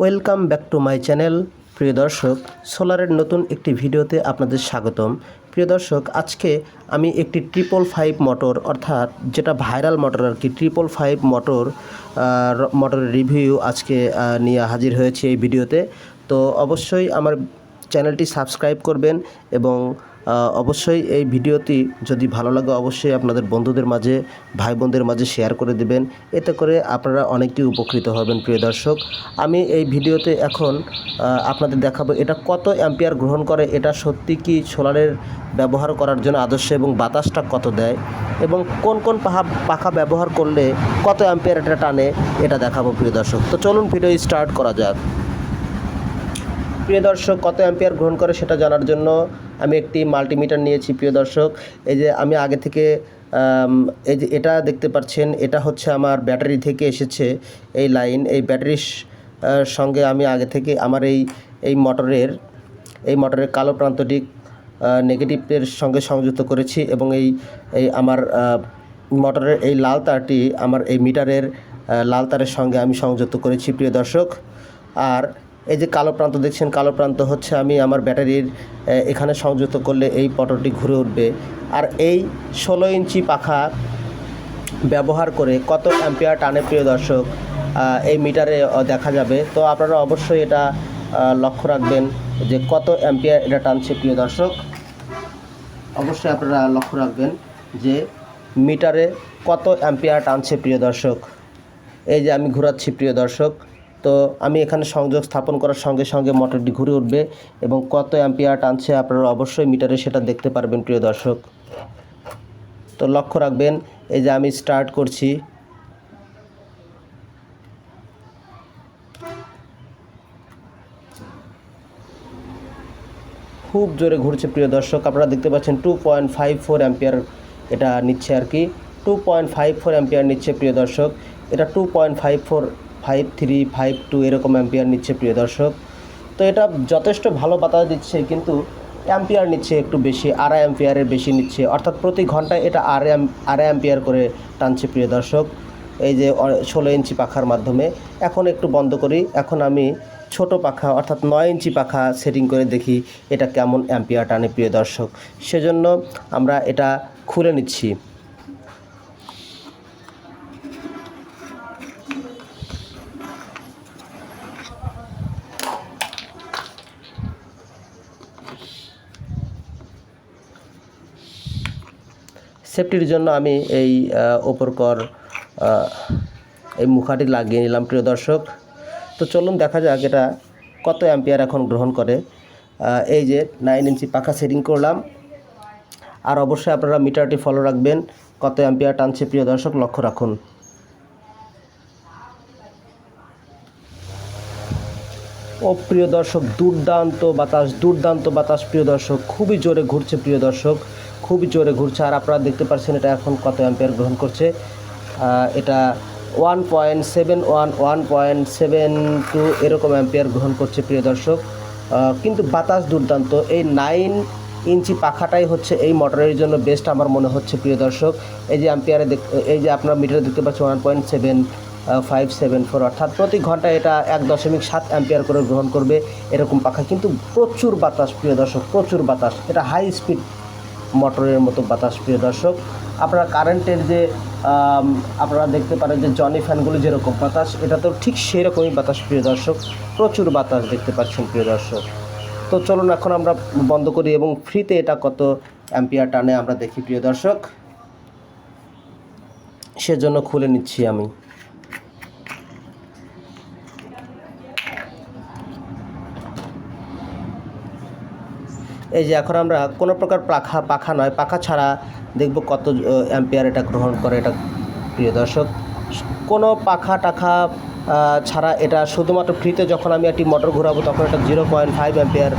Welcome back to my channel. প্রিয় দর্শক, সোলারের নতুন একটি ভিডিওতে আপনাদের স্বাগতম। প্রিয় দর্শক, আজকে আমি একটি 555 মোটর, অর্থাৎ যেটা ভাইরাল মোটর আর কি, 555 মোটরের রিভিউ আজকে নিয়ে হাজির হয়েছে এই ভিডিওতে। তো অবশ্যই আমার চ্যানেলটি সাবস্ক্রাইব করবেন এবং অবশ্যই এই ভিডিওটি যদি ভালো লাগে অবশ্যই আপনাদের বন্ধুদের মাঝে, ভাই বোনদের মাঝে শেয়ার করে দেবেন। এতে করে আপনারা অনেকটি উপকৃত হবেন। প্রিয় দর্শক, আমি এই ভিডিওতে এখন আপনাদের দেখাবো এটা কত অ্যাম্পিয়ার গ্রহণ করে, এটা সত্যি কি সোলারের ব্যবহার করার জন্য আদর্শ এবং বাতাসটা কত দেয় এবং কোন কোন পাখা ব্যবহার করলে কত অ্যাম্পিয়ার এটা টানে, এটা দেখাবো প্রিয় দর্শক। তো চলুন ভিডিও স্টার্ট করা যাক। প্রিয় দর্শক, কত অ্যাম্পিয়ার গ্রহণ করে সেটা জানার জন্য আমি একটি মাল্টিমিটার নিয়েছি। প্রিয় দর্শক, এই যে আমি আগে থেকে এই যে এটা দেখতে পাচ্ছেন, এটা হচ্ছে আমার ব্যাটারি থেকে এসেছে এই লাইন। এই ব্যাটারির সঙ্গে আমি আগে থেকে আমার এই মোটরের কালো প্রান্তটি নেগেটিভের সঙ্গে সংযুক্ত করেছি এবং এই আমার মোটরের এই লাল তারটি আমার এই মিটারের লাল তারের সঙ্গে আমি সংযুক্ত করেছি। প্রিয় দর্শক, আর এই যে কালো প্রান্ত দেখছেন, কালো প্রান্ত হচ্ছে আমি আমার ব্যাটারির এখানে সংযুক্ত করলে এই মোটরটি ঘুরে উঠবে। আর এই 16 ইঞ্চি পাখা ব্যবহার করে কত অ্যাম্পিয়ার টানে প্রিয় দর্শক এই মিটারে দেখা যাবে। তো আপনারা অবশ্যই এটা লক্ষ্য রাখবেন যে কত অ্যাম্পিয়ার এটা টানছে। প্রিয় দর্শক, অবশ্যই আপনারা লক্ষ্য রাখবেন যে মিটারে কত অ্যাম্পিয়ার টানছে। প্রিয় দর্শক, এই যে আমি ঘোরাচ্ছি প্রিয় দর্শক, তো আমি এখানে সংযোগ স্থাপন করার সঙ্গে সঙ্গে মোটরটি ঘুরে উঠবে এবং কত অ্যাম্পিয়ার টানছে আপনারা অবশ্যই মিটারে সেটা দেখতে পারবেন। প্রিয় দর্শক, তো লক্ষ্য রাখবেন। এই যে আমি স্টার্ট করছি, খুব জোরে ঘুরছে প্রিয় দর্শক। আপনারা দেখতে পাচ্ছেন 2.54 অ্যাম্পিয়ার এটা নিচ্ছে আর কি, 2.54 অ্যাম্পিয়ার নিচ্ছে প্রিয় দর্শক। এটা 2.54, 53, 52 এরকম অ্যাম্পিয়ার নিচ্ছে প্রিয় দর্শক। তো এটা যথেষ্ট ভালো বাতাস দিচ্ছে, কিন্তু অ্যাম্পিয়ার নিচ্ছে একটু বেশি, 2.5 অ্যাম্পিয়ারের বেশি নিচ্ছে, অর্থাৎ প্রতি ঘন্টায় এটা 2.5 অ্যাম্পিয়ার করে টানছে প্রিয় দর্শক। এই যে 16 ইঞ্চি পাখার মাধ্যমে। এখন একটু বন্ধ করি, এখন আমি ছোট পাখা অর্থাৎ 9 ইঞ্চি পাখা সেটিং করে দেখি এটা কেমন অ্যাম্পিয়ার টানে প্রিয় দর্শক। সেজন্য আমরা এটা খুলে নিচ্ছি। সেফটির জন্য আমি এই ওপরকর এই মুখাটি লাগিয়ে নিলাম প্রিয় দর্শক। তো চলুন দেখা যাক এটা কত অ্যাম্পিয়ার এখন গ্রহণ করে। এই যে 9 ইঞ্চি পাখা সেটিং করলাম, আর অবশ্যই আপনারা মিটারটি ফলো রাখবেন কত অ্যাম্পিয়ার টানছে প্রিয় দর্শক, লক্ষ্য রাখুন। ও প্রিয় দর্শক, দুর্দান্ত বাতাস প্রিয় দর্শক, খুবই জোরে ঘুরছে প্রিয় দর্শক, খুবই জোরে ঘুরছে। আর আপনারা দেখতে পাচ্ছেন এটা এখন কত অ্যাম্পিয়ার গ্রহণ করছে। এটা 1.71, 1.72 এরকম অ্যাম্পিয়ার গ্রহণ করছে প্রিয় দর্শক। কিন্তু বাতাস দুর্দান্ত। এই 9 ইঞ্চি পাখাটাই হচ্ছে এই মোটরের জন্য বেস্ট আমার মনে হচ্ছে প্রিয় দর্শক। এই যে অ্যাম্পিয়ারে এই যে আপনারা মিটারে দেখতে পাচ্ছেন 1.7574, অর্থাৎ প্রতি ঘন্টায় এটা 1.7 অ্যাম্পিয়ার করে গ্রহণ করবে এরকম পাখা। কিন্তু প্রচুর বাতাস প্রিয় দর্শক, প্রচুর বাতাস। এটা হাই স্পিড মোটরের মতো বাতাস প্রিয় দর্শক। আপনারা কারেন্টের যে আপনারা দেখতে পারেন যে জনি ফ্যানগুলো যেরকম বাতাস, এটা তো ঠিক সেরকমই বাতাস প্রিয় দর্শক, প্রচুর বাতাস দেখতে পাচ্ছেন প্রিয় দর্শক। তো চলুন এখন আমরা বন্ধ করি এবং ফ্রিতে এটা কত অ্যাম্পিয়ার টানে আমরা দেখি প্রিয় দর্শক। সেজন্য খুলে নিচ্ছি আমি। এই যে এখন আমরা কোনো প্রকার পাখা নয়, পাখা ছাড়া দেখব কত অ্যাম্পিয়ার এটা গ্রহণ করে এটা প্রিয় দর্শক। কোনো পাখা টাখা ছাড়া এটা শুধুমাত্র ফ্রিতে যখন আমি একটি মোটর ঘোরাবো তখন এটা 0.5 অ্যাম্পিয়ার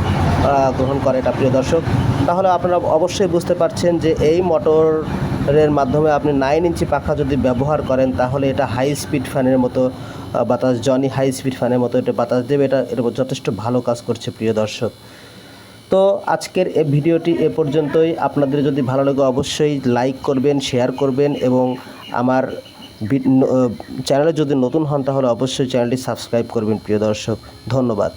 গ্রহণ করে এটা প্রিয় দর্শক। তাহলে আপনারা অবশ্যই বুঝতে পারছেন যে এই মোটরের মাধ্যমে আপনি 9 ইঞ্চি পাখা যদি ব্যবহার করেন তাহলে এটা হাই স্পিড ফ্যানের মতো বাতাস, জনি হাই স্পিড ফ্যানের মতো এটা বাতাস দেবে। এটা যথেষ্ট ভালো কাজ করছে প্রিয় দর্শক। তো আজকের এই ভিডিওটি এ পর্যন্তই। আপনাদের যদি ভালো লাগে অবশ্যই লাইক করবেন, শেয়ার করবেন এবং আমার চ্যানেলে যদি নতুন হন তাহলে অবশ্যই চ্যানেলটি সাবস্ক্রাইব করবেন প্রিয় দর্শক। ধন্যবাদ।